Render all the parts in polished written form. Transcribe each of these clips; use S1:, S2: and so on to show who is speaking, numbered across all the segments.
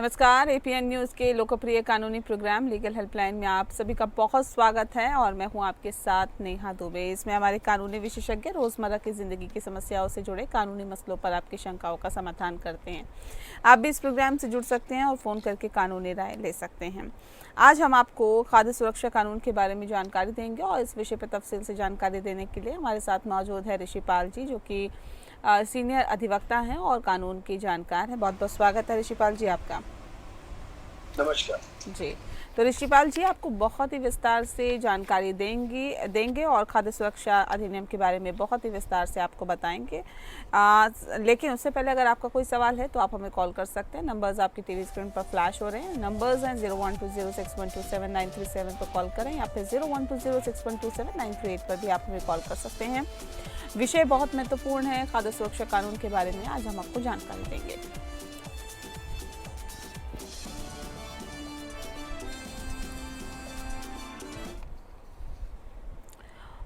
S1: नमस्कार। APN news के लोकप्रिय कानूनी प्रोग्राम लीगल हेल्पलाइन में आप सभी का बहुत स्वागत है और मैं हूं आपके साथ नेहा दुबे। इसमें हमारे कानूनी विशेषज्ञ रोज़मर्रा की ज़िंदगी की समस्याओं से जुड़े कानूनी मसलों पर आपकी शंकाओं का समाधान करते हैं। आप भी इस प्रोग्राम से जुड़ सकते हैं और फ़ोन करके कानूनी राय ले सकते हैं। आज हम आपको खाद्य सुरक्षा कानून के बारे में जानकारी देंगे और इस विषय पर तफसील से जानकारी देने के लिए हमारे साथ मौजूद है ऋषिपाल जी, जो कि सीनियर अधिवक्ता हैं और कानून की जानकार हैं। बहुत बहुत स्वागत है ऋषिपाल जी आपका।
S2: नमस्कार
S1: जी, तो ऋषिपाल जी आपको बहुत ही विस्तार से जानकारी देंगे और खाद्य सुरक्षा अधिनियम के बारे में बहुत ही विस्तार से आपको बताएंगे। लेकिन उससे पहले अगर आपका कोई सवाल है तो आप हमें कॉल कर सकते हैं। नंबर्स आपकी टीवी स्क्रीन पर फ्लैश हो रहे हैं। नंबर्स हैं 0120612793 पर कॉल करें या फिर 0120612793 पर भी आप हमें कॉल कर सकते हैं। विषय बहुत महत्वपूर्ण है, खाद्य सुरक्षा कानून के बारे में आज हम आपको जानकारी देंगे।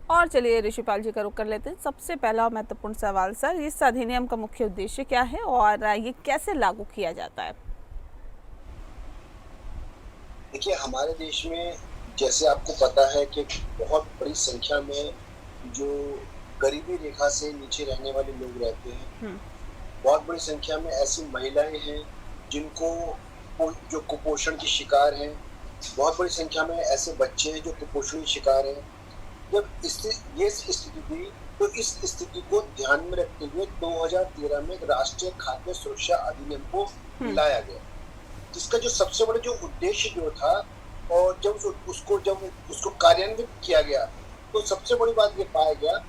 S1: और चलिए ऋषिपाल जी का रुख कर लेते हैं। सबसे पहला महत्वपूर्ण सवाल सर, इस अधिनियम का मुख्य उद्देश्य क्या है और ये कैसे लागू किया जाता है?
S2: देखिए, हमारे देश में जैसे आपको पता है कि बहुत बड़ी संख्या में जो गरीबी रेखा से नीचे रहने वाले लोग रहते हैं। बहुत बड़ी संख्या में ऐसी महिलाएं हैं जिनको जो कुपोषण की शिकार हैं। बहुत बड़ी संख्या में ऐसे बच्चे हैं जो कुपोषण के शिकार हैं। जब ये स्थिति थी तो इस स्थिति को ध्यान में रखते हुए 2013 में राष्ट्रीय खाद्य सुरक्षा अधिनियम को लाया गया, जिसका जो सबसे बड़ा जो उद्देश्य जो था और जब उसको कार्यान्वित किया गया तो सबसे बड़ी बात ये पाया गया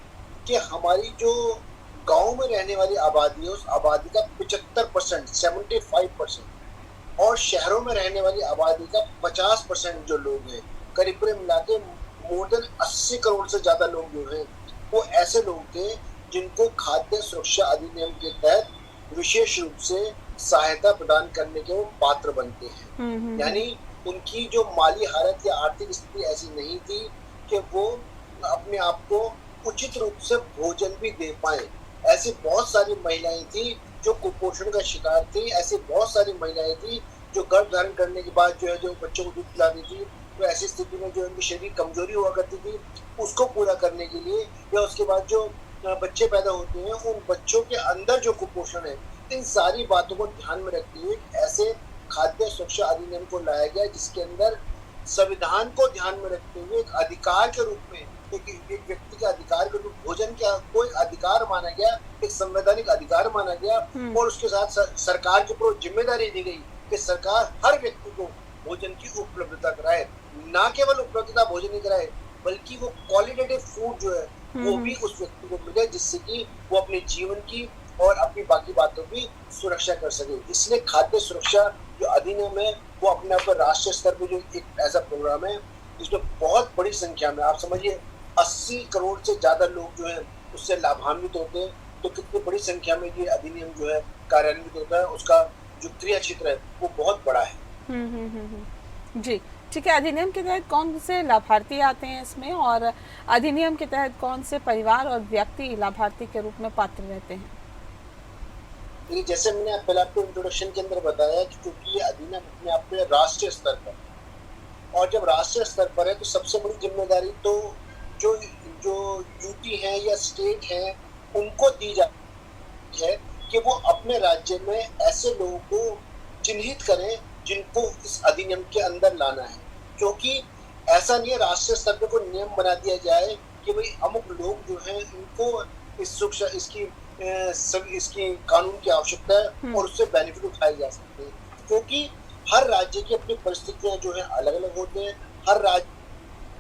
S2: कि हमारी जो गांव में रहने वाली आबादी है उस आबादी का 75% 75% और शहरों में रहने वाली आबादी का 50% जो लोग हैं, करीब मिला के मोर देन 80 करोड़ से ज्यादा लोग जो हैं वो ऐसे लोग थे जिनको खाद्य सुरक्षा अधिनियम के तहत विशेष रूप से सहायता प्रदान करने के वो पात्र बनते हैं। यानी उनकी जो माली हालत या आर्थिक स्थिति ऐसी नहीं थी कि वो अपने आप को उचित रूप से भोजन भी दे पाए। ऐसी बहुत सारी महिलाएं थी जो कुपोषण का शिकार थी। ऐसी बहुत सारी महिलाएं थी जो गर्भ धारण करने के बाद जो है जो बच्चों को दूध पिलाती थी, तो ऐसी स्थिति में जो उनकी शरीर कमजोरी हुआ करती थी उसको पूरा करने के लिए या उसके बाद जो बच्चे पैदा होते हैं उन बच्चों के अंदर जो कुपोषण है, इन सारी बातों को ध्यान में रखते हुए ऐसे खाद्य सुरक्षा अधिनियम को लाया गया, जिसके अंदर संविधान को ध्यान में रखते हुए एक अधिकार के रूप में एक व्यक्ति के अधिकार के रूप भोजन को एक अधिकार माना गया, एक संवैधानिक अधिकार माना गया और उसके साथ सरकार के ऊपर जिम्मेदारी दी गई कि सरकार हर व्यक्ति को भोजन की उपलब्धता कराए। ना केवल उपलब्धता भोजन ही कराए बल्कि वो क्वालिटेटिव फूड जो है वो भी उस व्यक्ति को मिले, जिससे कि वो अपने जीवन की और अपनी बाकी बातों की सुरक्षा कर सके। इसलिए खाद्य सुरक्षा जो अधिनियम है वो अपने आप पर राष्ट्रीय स्तर पर जो एक ऐसा प्रोग्राम है जिसमें बहुत बड़ी संख्या में आप समझिए 80 करोड़ से ज्यादा लोग जो है उससे लाभान्वित होते हैं। तो कितनी बड़ी संख्या में ये अधिनियम जो है कार्यान्वित होता है, उसका जो क्रिया क्षेत्र है वो बहुत बड़ा है।
S1: जी ठीक है। अधिनियम के तहत कौन से लाभार्थी आते हैं इसमें और अधिनियम के तहत कौन से परिवार और व्यक्ति लाभार्थी के रूप में पात्र रहते हैं?
S2: जैसे मैंने पहले आपको इंट्रोडक्शन के अंदर बताया कि क्योंकि ये अधिनियम अपने आप में राष्ट्रीय स्तर पर और जब राष्ट्रीय स्तर पर है तो सबसे बड़ी जिम्मेदारी तो जो जो यूटी है या स्टेट है उनको दी जाती है कि वो अपने राज्य में ऐसे लोगों को चिन्हित करें जिनको इस अधिनियम के अंदर लाना है। क्योंकि ऐसा नहीं है राष्ट्रीय स्तर पर कोई नियम बना दिया जाए कि भाई अमुक लोग जो हैं इनको इसकी कानून की आवश्यकता है और उससे बेनिफिट उठाए जा सकते हैं, क्योंकि हर राज्य की अपनी परिस्थितियां जो है अलग अलग होते हैं। हर राज्य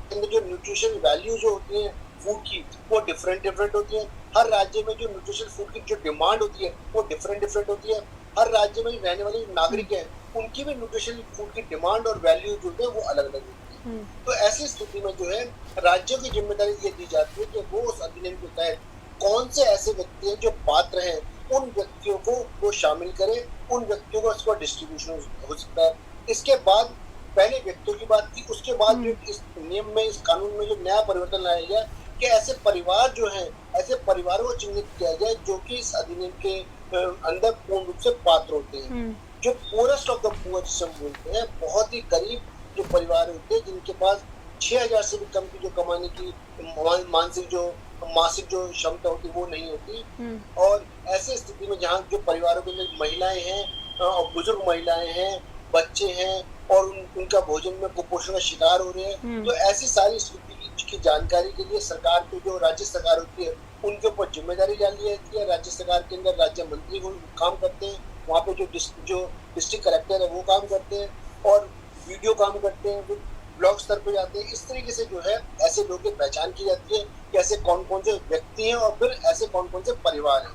S2: के अंदर जो न्यूट्रिशन वैल्यू जो होती है फूड की वो डिफरेंट होती है। हर राज्य में जो न्यूट्रिशन फूड की जो डिमांड होती है वो डिफरेंट होती है। हर राज्य में रहने वाले नागरिक हैं उनकी भी न्यूट्रिशन फूड की डिमांड और वैल्यू जो है वो अलग अलग होती है। तो ऐसी स्थिति में जो है राज्यों की जिम्मेदारी ये दी जाती है कि वो उस अधिनियम के तहत कौन से ऐसे व्यक्ति हैं जो पात्र हैं उन व्यक्तियों को वो शामिल करें, उन व्यक्तियों को उसका डिस्ट्रीब्यूशन हो सकता है। इसके बाद पहले व्यक्तियों की बात थी, उसके बाद जो इस नियम में इस कानून में जो नया परिवर्तन लाया गया कि ऐसे परिवार जो हैं ऐसे परिवारों को चिन्हित किया जाए जो कि इस अधिनियम के अंदर पूर्ण रूप से पात्र होते हैं। जो पोरेस्ट ऑफ द पुअर जिसे हम बोलते हैं, बहुत ही गरीब जो परिवार होते हैं जिनके पास 6,000 से भी कम की जो कमाने की मासिक जो क्षमता होती वो नहीं होती। और ऐसे स्थिति में जहाँ जो परिवारों के अंदर महिलाएं हैं और बुजुर्ग महिलाएं हैं, बच्चे हैं और उनका भोजन में कुपोषण का शिकार हो रहे हैं, तो ऐसी सारी स्थिति की जानकारी के लिए सरकार को, जो राज्य सरकार होती है, उनके ऊपर जिम्मेदारी डाली जाती है। राज्य सरकार के अंदर राज्य मंत्री वो काम करते हैं, वहाँ पे जो डिस्ट्रिक्ट कलेक्टर है वो काम करते हैं और वीडियो काम करते हैं, ब्लॉक स्तर पे जाते हैं। इस तरीके से जो है ऐसे लोगों की पहचान की जाती है कि ऐसे कौन कौन से व्यक्ति हैं और फिर ऐसे कौन कौन से परिवार हैं।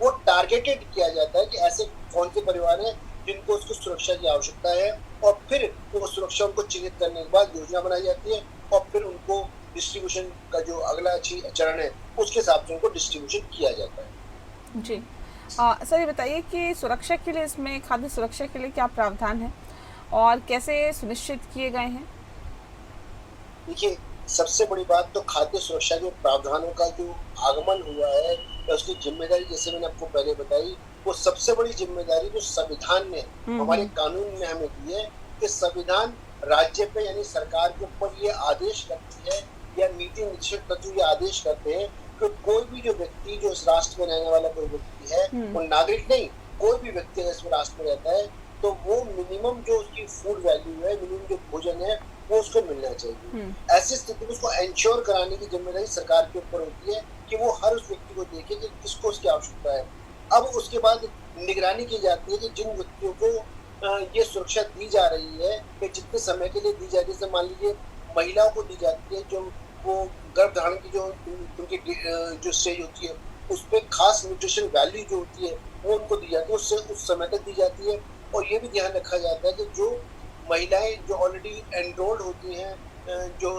S2: वो टारगेटेड किया जाता है कि ऐसे कौन से परिवार हैं जिनको उसको सुरक्षा की आवश्यकता है और फिर वो सुरक्षा उनको चिन्हित करने के बाद योजना बनाई जाती है और फिर उनको डिस्ट्रीब्यूशन का जो अगला चरण है उसके हिसाब से उनको डिस्ट्रीब्यूशन किया जाता है।
S1: जी सर, ये बताइए कि सुरक्षा के लिए, इसमें खाद्य सुरक्षा के लिए क्या प्रावधान है और कैसे सुनिश्चित किए गए हैं?
S2: देखिए, सबसे बड़ी बात तो खाद्य सुरक्षा के प्रावधानों का जो आगमन हुआ है या उसकी जिम्मेदारी, जैसे मैंने आपको पहले बताई, वो सबसे बड़ी जिम्मेदारी जो संविधान ने, हमारे कानून ने हमें दी है कि संविधान राज्य पे यानी सरकार के ऊपर ये आदेश करती है या नीति निश्चित तत्व ये आदेश करते हैं कि कोई भी जो व्यक्ति जो इस राष्ट्र में रहने वाला कोई व्यक्ति है, वो नागरिक नहीं, कोई भी व्यक्ति अगर इस राष्ट्र में रहता है तो वो मिनिमम जो उसकी फूड वैल्यू है, मिनिमम जो भोजन है वो उसको मिलना चाहिए। ऐसी स्थिति में उसको एंश्योर कराने की जिम्मेदारी सरकार के ऊपर होती है कि वो हर उस व्यक्ति को देखे कि किसको उसकी आवश्यकता है। अब उसके बाद निगरानी की जाती है कि जिन व्यक्तियों को ये सुरक्षा दी जा रही है कि जितने समय के लिए दी जाती है, जैसे मान लीजिए महिलाओं को दी जाती है, जो वो गर्भ धारण की जो उनकी जो स्टेज होती है उस पर खास न्यूट्रिशन वैल्यू जो होती है वो उनको दी जाती है, उससे उस समय तक दी जाती है। और ये भी ध्यान रखा जाता है कि जो महिलाएं जो ऑलरेडी एनरोल्ड होती हैं, जो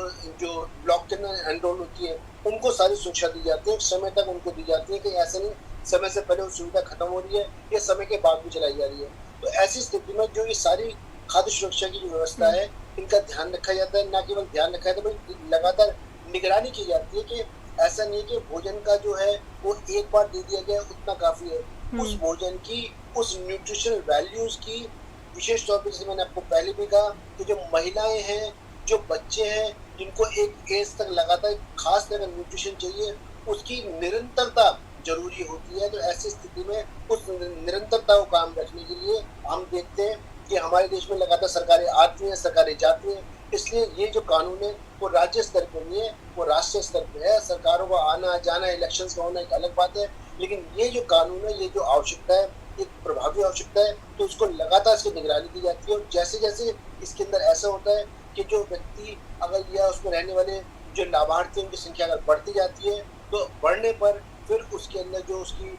S2: ब्लॉक के अंदर एनरोल होती है, उनको सारी सुरक्षा दी जाती है, समय तक उनको दी जाती है कि ऐसा नहीं समय से पहले वो सुविधा खत्म हो रही है या समय के बाद भी चलाई जा रही है। तो ऐसी स्थिति में जो ये सारी खाद्य सुरक्षा की जो व्यवस्था है इनका ध्यान रखा जाता है। न केवल ध्यान रखा जाता है बल्कि लगातार निगरानी की जाती है कि ऐसा नहीं है कि भोजन का जो है वो एक बार दे दिया गया उतना काफी है। उस भोजन की, उस न्यूट्रिशनल वैल्यूज की, विशेष तौर पर जैसे मैंने आपको पहले भी कहा कि जो महिलाएं हैं, जो बच्चे हैं, जिनको एक एज तक लगातार खास तरह का न्यूट्रिशन चाहिए, उसकी निरंतरता जरूरी होती है। तो ऐसी स्थिति में उस निरंतरता को कायम रखने के लिए हम देखते हैं कि हमारे देश में लगातार सरकारें आती हैं, सरकारें जाती हैं। इसलिए ये जो कानून है वो राज्य स्तर पर नहीं है, वो राष्ट्रीय स्तर पर है। सरकारों का आना जाना, इलेक्शंस का होना एक अलग बात है, लेकिन ये जो कानून है, ये जो आवश्यकता है, एक प्रभावी आवश्यकता है, तो उसको लगातार इसकी निगरानी की जाती है। और जैसे जैसे इसके अंदर ऐसा होता है कि जो व्यक्ति अगर या उसमें रहने वाले जो लाभार्थी उनकी संख्या अगर बढ़ती जाती है, तो बढ़ने पर फिर उसके अंदर जो उसकी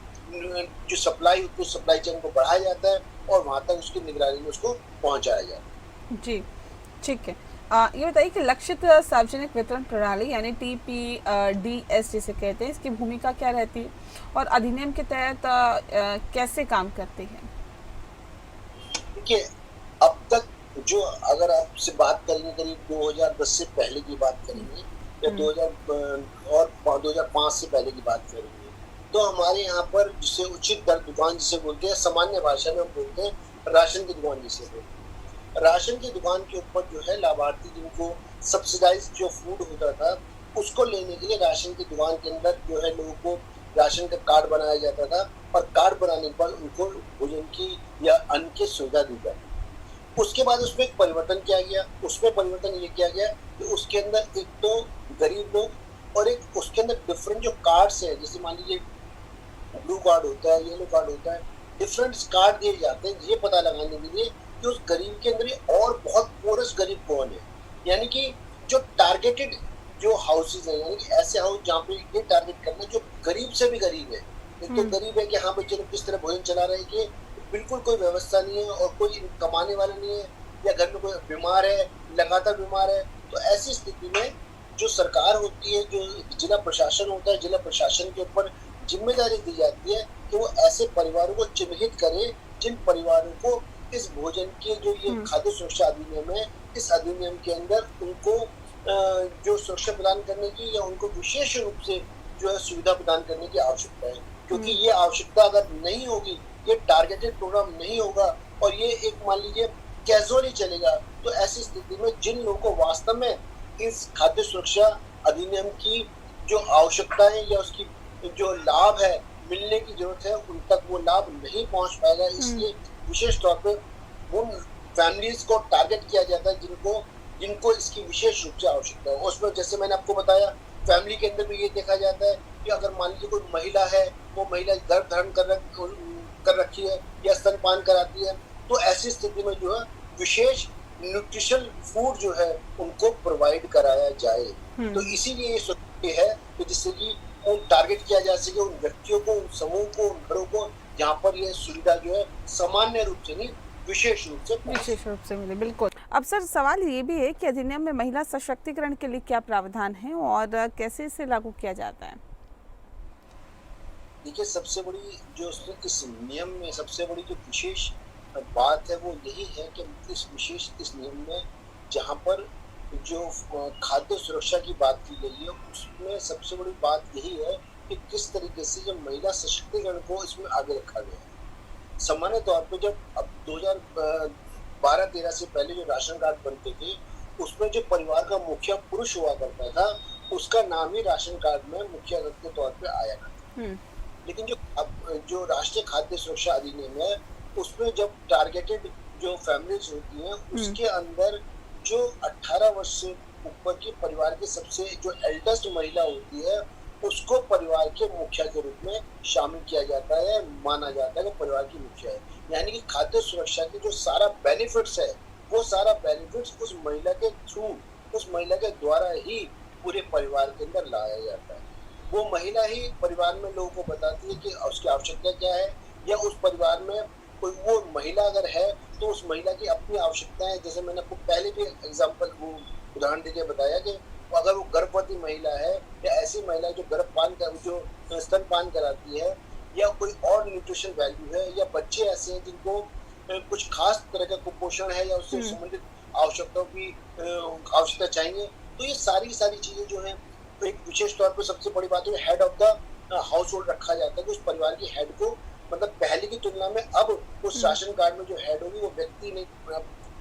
S2: जो सप्लाई होती है, सप्लाई चेन को बढ़ाया जाता है और वहां तक उसकी निगरानी में उसको पहुंचाया जाता है।
S1: जी, ठीक है। ये बताइए कि लक्षित सार्वजनिक वितरण प्रणाली यानी TPDS जिसे कहते हैं, इसकी भूमिका क्या रहती है और अधिनियम के तहत कैसे काम करती है?
S2: देखिए, अब तक जो अगर आपसे बात करेंगे करीब 2010 से पहले की बात करेंगे या 2005 से पहले की बात करेंगे, तो हमारे यहाँ पर जिसे उचित दर दुकान जिसे बोलते हैं, सामान्य भाषा में हम बोलते हैं राशन की दुकान जिसे बोलते हैं। राशन की दुकान के ऊपर जो है लाभार्थी जिनको सब्सिडाइज जो फूड होता था उसको लेने के लिए राशन की दुकान के अंदर जो है लोगों को राशन का कार्ड बनाया जाता था और कार्ड बनाने के बाद उनको भोजन की या अन्न की सुविधा दी जाती। उसके बाद उसमें एक परिवर्तन किया गया। उसमें परिवर्तन ये किया गया कि उसके अंदर एक तो गरीब लोग और एक उसके अंदर डिफरेंट जो कार्ड्स है, जैसे मान लीजिए ब्लू कार्ड होता है, येलो कार्ड होता है, डिफरेंट कार्ड दिए जाते हैं ये पता लगाने के लिए कि उस गरीब के अंदर और बहुत पोरस गरीब कौन है। यानी कि जो टारगेटेड जो हाउसेज है, यानी कि ऐसे हाउस जहाँ पे ये टारगेट करना जो गरीब से भी गरीब है। एक तो गरीब है कि हाँ बच्चे लोग किस तरह भोजन चला रहे हैं कि बिल्कुल कोई व्यवस्था नहीं है और कोई कमाने वाला नहीं है या घर में कोई बीमार है, लगातार बीमार है। तो ऐसी स्थिति में जो सरकार होती है, जो जिला प्रशासन होता है, जिला प्रशासन के ऊपर जिम्मेदारी दी जाती है कि वो ऐसे परिवारों को चिन्हित करे जिन परिवारों को इस भोजन के जो ये खाद्य सुरक्षा अधिनियम है, इस अधिनियम के अंदर उनको जो सुरक्षा प्रदान करने की या उनको विशेष रूप से जो है सुविधा प्रदान करने की आवश्यकता है। क्योंकि ये आवश्यकता अगर नहीं होगी, ये टारगेटेड प्रोग्राम नहीं होगा, और ये एक मान लीजिए कैजुअली चलेगा, तो ऐसी स्थिति में जिन लोगों को वास्तव में इस खाद्य सुरक्षा अधिनियम की जो आवश्यकताएं या उसकी जो लाभ है मिलने की जरूरत है, उन तक वो लाभ नहीं पहुंच पाएगा। इसलिए विशेष तौर पे उन फैमिलीज को टारगेट किया जाता है जिनको जिनको इसकी विशेष रूप से आवश्यकता है। उसमें जैसे मैंने आपको बताया, फैमिली के अंदर भी ये देखा जाता है कि अगर मान लीजिए कोई महिला है, वो महिला गर्भ धारण कर रखी है या स्तनपान कराती है, तो ऐसी स्थिति में जो है विशेष न्यूट्रिशन फूड जो है उनको प्रोवाइड कराया जाए। तो इसीलिए ये सोच है कि जिससे कि उन टारगेट किया जा सके उन व्यक्तियों को, उन समूह को, उन घरों को जहाँ पर यह सुविधा जो है सामान्य रूप से नहीं विशेष रूप से
S1: मिले। बिल्कुल। अब सर सवाल ये भी है कि अधिनियम में महिला सशक्तिकरण के लिए क्या प्रावधान है और कैसे इसे लागू किया जाता है?
S2: देखिए, सबसे बड़ी जो इस नियम में सबसे बड़ी जो विशेष बात है वो यही है कि इस नियम में जहाँ पर जो खाद्य सुरक्षा की बात की गई है उसमें सबसे बड़ी बात यही है कि किस तरीके से जो महिला सशक्तिकरण को इसमें आगे रखा गया है। सामान्य तौर पे जब अब 2012-13 से पहले जो राशन कार्ड बनते थे उसमें जो परिवार का मुखिया पुरुष हुआ करता था उसका नाम ही राशन कार्ड में मुखिया के तौर पे आया करता था। लेकिन जो राष्ट्रीय खाद्य सुरक्षा अधिनियम है उसमें जब टारगेटेड जो फैमिलीज होती हैं उसके अंदर जो 18 वर्ष से ऊपर के परिवार के सबसे जो एल्डेस्ट महिला होती है उसको परिवार के मुखिया के रूप में शामिल किया जाता है, माना जाता है कि परिवार की मुखिया है। यानी कि खाद्य सुरक्षा के जो सारा बेनिफिट्स है वो सारा बेनिफिट्स उस महिला के थ्रू, उस महिला के द्वारा ही पूरे परिवार के अंदर लाया जाता है। वो महिला ही परिवार में लोगों को बताती है कि उसकी आवश्यकता क्या है, या उस परिवार में कोई वो महिला अगर है तो उस महिला की अपनी आवश्यकताएं, जैसे मैंने आपको पहले भी एग्जांपल वो उदाहरण देके बताया कि अगर वो गर्भवती महिला है या ऐसी महिला जो जो स्तनपान कराती है या कोई और न्यूट्रिशन वैल्यू है, या बच्चे ऐसे हैं जिनको कुछ खास तरह का कुपोषण है या उससे संबंधित आवश्यकताओं की आवश्यकता चाहिए, तो ये सारी चीजें जो है तो एक विशेष तौर पर सबसे बड़ी बात है head of the house hold रखा जाता है कि उस परिवार की हेड को, मतलब पहले की तुलना में अब उस राशन कार्ड में जो हेड होगी वो व्यक्ति नहीं,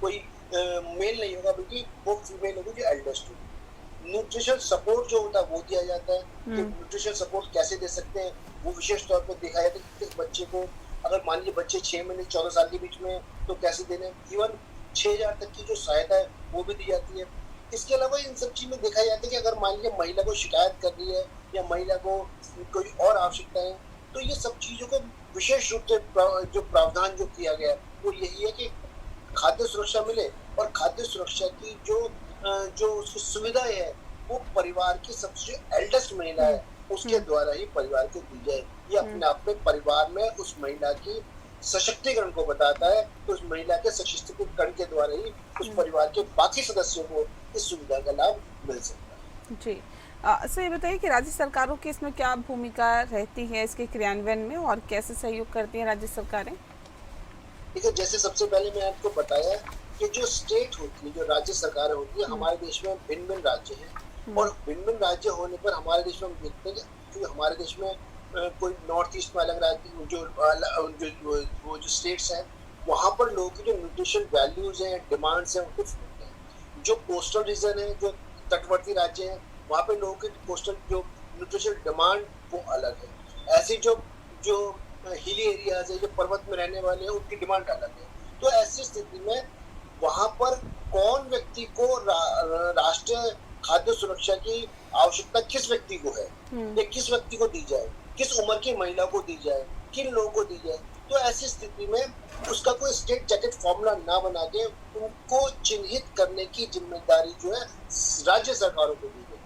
S2: कोई मेल नहीं होगा बल्कि वो फीमेल होगी जो एल्डेस्ट होगी। न्यूट्रिशन सपोर्ट जो होता है वो दिया जाता है। तो न्यूट्रिशन सपोर्ट कैसे दे सकते हैं वो विशेष तौर पर देखा जाता है कि किस बच्चे को, अगर मान लीजिए बच्चे 6 महीने 14 साल के बीच में तो कैसे देने, इवन 6000 तक की जो सहायता है वो भी दी जाती है। इसके अलावा इन सब चीज में देखा जाता है कि अगर मान लीजिए महिला को शिकायत कर रही है या महिला को कोई और आवश्यकता है, तो ये सब चीजों को विशेष रूप से जो प्रावधान जो किया गया है वो यही है कि खाद्य सुरक्षा मिले और खाद्य सुरक्षा की जो उसकी सुविधाएं है वो परिवार की सबसे एल्डेस्ट महिला है उसके द्वारा ही परिवार को दी जाए। ये अपने आप में परिवार में उस महिला की सशक्तिकरण को बताता है, तो उस महिला के सशक्तिकरण के द्वारा ही उस परिवार के बाकी सदस्यों को इस सुविधा का लाभ मिल सकता है।
S1: जी सर, ये बताइए कि राज्य सरकारों की इसमें क्या भूमिका रहती है इसके क्रियान्वयन में और कैसे सहयोग करती हैं राज्य सरकारें?
S2: देखिए, जैसे सबसे पहले मैं आपको बताया कि जो स्टेट होती है, जो राज्य सरकार होती है, हमारे देश में भिन्न भिन्न राज्य हैं और भिन्न भिन्न राज्य होने पर हमारे देश में हम देखते हैं कि हमारे देश में कोई नॉर्थ ईस्ट में अलग राज्य जो स्टेट्स हैं वहाँ पर लोगों की जो न्यूट्रिशन वैल्यूज हैं, डिमांड्स हैं, वो डिफरेंट हैं। जो कोस्टल रीजन है, जो तटवर्ती राज्य हैं, वहाँ पे लोगों की कोस्टल जो न्यूट्रिशन डिमांड वो अलग है। ऐसे जो हिली एरियाज है, जो पर्वत में रहने वाले हैं, उनकी डिमांड अलग है। तो ऐसी स्थिति में वहाँ पर कौन व्यक्ति को राष्ट्रीय खाद्य सुरक्षा की आवश्यकता किस व्यक्ति को है या किस व्यक्ति को दी जाए, किस उम्र की महिला को दी जाए, किन लोगों को दी जाए, तो ऐसी स्थिति में उसका कोई स्टेट जैकेट फॉर्मूला ना बना के उनको चिन्हित करने की जिम्मेदारी जो है राज्य सरकारों को दी गई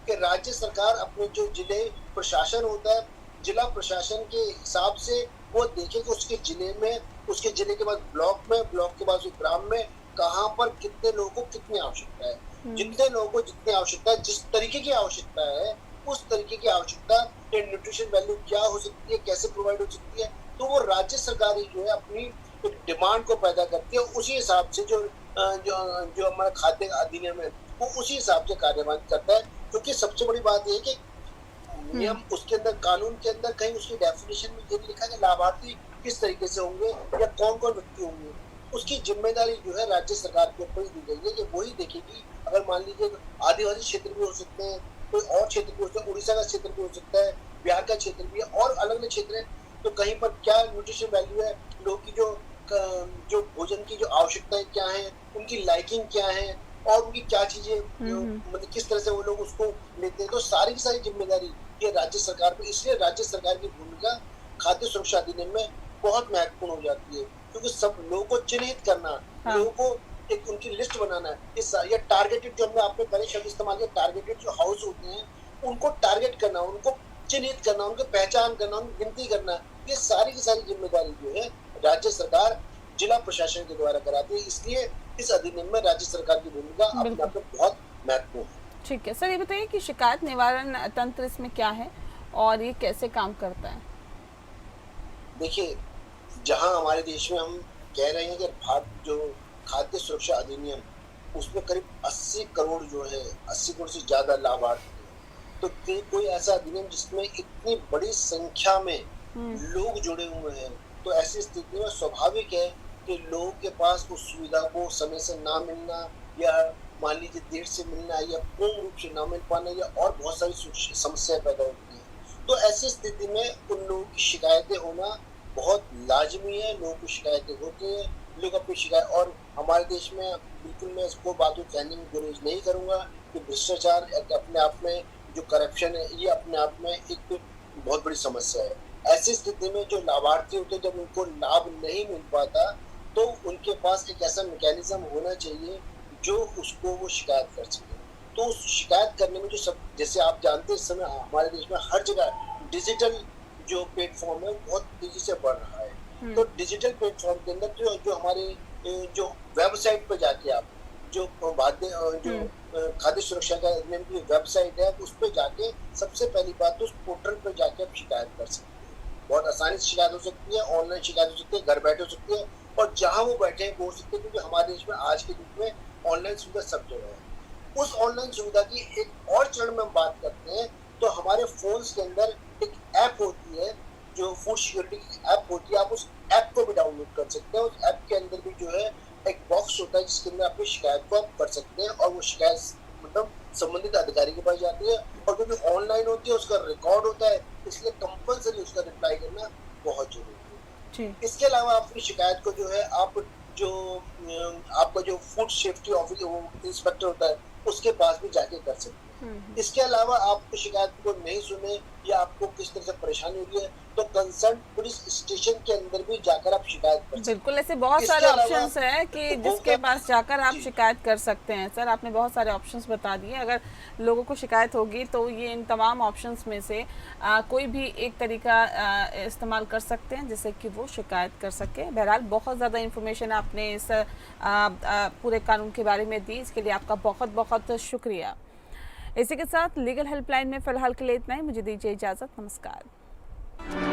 S2: कि राज्य सरकार अपने जो जिले प्रशासन होता है, जिला प्रशासन के हिसाब से वो देखे कि उसके जिले में, उसके जिले के बाद ब्लॉक में, ब्लॉक के बाद ग्राम में कहाँ पर कितने लोगों को कितनी आवश्यकता है, जितने लोगों को जितनी आवश्यकता है, जिस तरीके की आवश्यकता है उस तरीके की आवश्यकता न्यूट्रिशन वैल्यू क्या हो सकती है, कैसे प्रोवाइड हो सकती है, तो वो राज्य सरकार ही जो है अपनी डिमांड को पैदा करती है। उसी हिसाब से जो हमारा खाद्य अधिनियम है वो उसी हिसाब से कार्यवाही करता है। क्योंकि सबसे बड़ी बात यह है कि नियम उसके अंदर, कानून के अंदर कहीं उसकी डेफिनेशन में ये लिखा है लाभार्थी किस तरीके से होंगे या कौन कौन व्यक्ति होंगे, उसकी जिम्मेदारी जो है राज्य सरकार के ऊपर दी गई है कि वही देखेगी। अगर मान लीजिए आदिवासी क्षेत्र भी हो सकते हैं, कोई और क्षेत्र भी हो सकता है, उड़ीसा का क्षेत्र भी हो सकता है, बिहार का क्षेत्र भी है और अलग अलग क्षेत्र है, तो कहीं पर क्या न्यूट्रिशन वैल्यू है, लोग की जो भोजन की जो आवश्यकताएं क्या है, उनकी लाइकिंग क्या है और उनकी क्या चीजें मतलब किस तरह से वो लोग उसको लेते हैं, तो सारी की सारी जिम्मेदारी ये राज्य सरकार पे। इसलिए राज्य सरकार की भूमिका खाद्य सुरक्षा अधिनियम में बहुत महत्वपूर्ण हो जाती है, क्योंकि सब लोगों को चिन्हित करना,
S1: हाँ।
S2: लोगों को एक उनकी लिस्ट बनाना है। इस ये टारगेटेड, जो हमने आपने पहले शब्द इस्तेमाल किया, टारगेटेड जो हाउस होते हैं उनको टारगेट करना, उनको चिन्हित करना, उनकी पहचान करना, उनकी गिनती करना, ये सारी की सारी जिम्मेदारी जो है राज्य सरकार जिला प्रशासन के द्वारा कराती है। इसलिए इस अधिनियम में राज्य सरकार की भूमिका अपने आप में बहुत महत्वपूर्ण है।
S1: ठीक है सर, ये बताइए कि शिकायत निवारण तंत्र इसमें क्या है और ये कैसे काम करता है?
S2: देखिए, जहां हमारे देश में हम कह रहे हैं कि भारत जो खाद्य सुरक्षा अधिनियम, उसमें करीब 80 करोड़ जो है, 80 करोड़ से ज्यादा लाभार्थी हैं। तो कोई ऐसा अधिनियम जिसमें इतनी बड़ी संख्या में लोग जुड़े हुए हैं, तो ऐसी स्थिति में स्वाभाविक है कि लोगों के पास उस सुविधा को समय से ना मिलना, या मान लीजिए देर से मिलना, या पूर्ण रूप से ना मिल पाना, या और बहुत सारी समस्याएं पैदा होती हैं। तो ऐसी स्थिति में उन लोगों की शिकायतें होना बहुत लाजमी है। लोगों की शिकायतें होती हैं, लोग अपनी शिकायत, और हमारे देश में बिल्कुल मैं इसको बातों कहने में गुरेज नहीं करूंगा कि भ्रष्टाचार अपने आप में, जो करप्शन है, ये अपने आप में एक बहुत बड़ी समस्या है। ऐसी स्थिति में जो लाभार्थी होते हैं, जब उनको लाभ नहीं मिल पाता, तो उनके पास एक ऐसा मैकेनिज्म होना चाहिए जो उसको वो शिकायत कर सके। तो उस शिकायत करने में जो सब, जैसे आप जानते हैं इस समय हमारे देश में हर जगह डिजिटल जो प्लेटफॉर्म है बहुत तेजी से बढ़ रहा है। तो डिजिटल प्लेटफॉर्म के अंदर जो हमारे जो वेबसाइट पर जाके आप जो खाद्य सुरक्षा का अधिनियम की वेबसाइट है, उस पर जाके सबसे पहली बात तो उस पोर्टल पर जाके आप शिकायत कर सकते हैं। बहुत आसानी से शिकायत हो सकती है, ऑनलाइन शिकायत हो सकती है, घर बैठे हो सकती है, और जहां वो बैठे हैं वो हो सकते हैं, क्योंकि हमारे देश में आज के युग में ऑनलाइन सुविधा सब जगह है। उस ऑनलाइन सुविधा की एक और चरण में हम बात करते हैं, तो हमारे फोन्स के अंदर एक ऐप होती है जो फूड सिक्योरिटी की ऐप होती है। आप उस ऐप को भी डाउनलोड कर सकते हैं। उस ऐप के अंदर भी जो है एक बॉक्स होता है जिसके अंदर अपनी शिकायत को आप कर सकते हैं, और वो शिकायत मतलब संबंधित अधिकारी के पास जाती है, और क्योंकि ऑनलाइन होती है उसका रिकॉर्ड होता है, इसलिए कंपलसरी उसका रिप्लाई करना बहुत जरूरी है। इसके अलावा अपनी शिकायत को जो है आप जो आपका जो फूड सेफ्टी ऑफिस इंस्पेक्टर होता है उसके पास भी जाके कर सकते हैं। इसके अलावा आपको शिकायत को नहीं सुने या आपको किस तरह से परेशानी हो रही है, तो कंसर्न पुलिस स्टेशन के अंदर भी जाकर आप शिकायत कर सकते हैं।
S1: बिल्कुल, ऐसे बहुत सारे ऑप्शंस हैं कि जिसके पास जाकर आप शिकायत कर सकते हैं। सर, आपने बहुत सारे ऑप्शंस बता दिए। अगर लोगों को शिकायत होगी तो ये इन तमाम ऑप्शंस में से कोई भी एक तरीका इस्तेमाल कर सकते हैं जिससे कि वो शिकायत कर सके। बहरहाल बहुत ज़्यादा इन्फॉर्मेशन आपने इस पूरे कानून के बारे में दी, इसके लिए आपका बहुत बहुत शुक्रिया। इसी के साथ लीगल हेल्पलाइन में फ़िलहाल के लिए इतना ही। मुझे दीजिए इजाज़त। नमस्कार।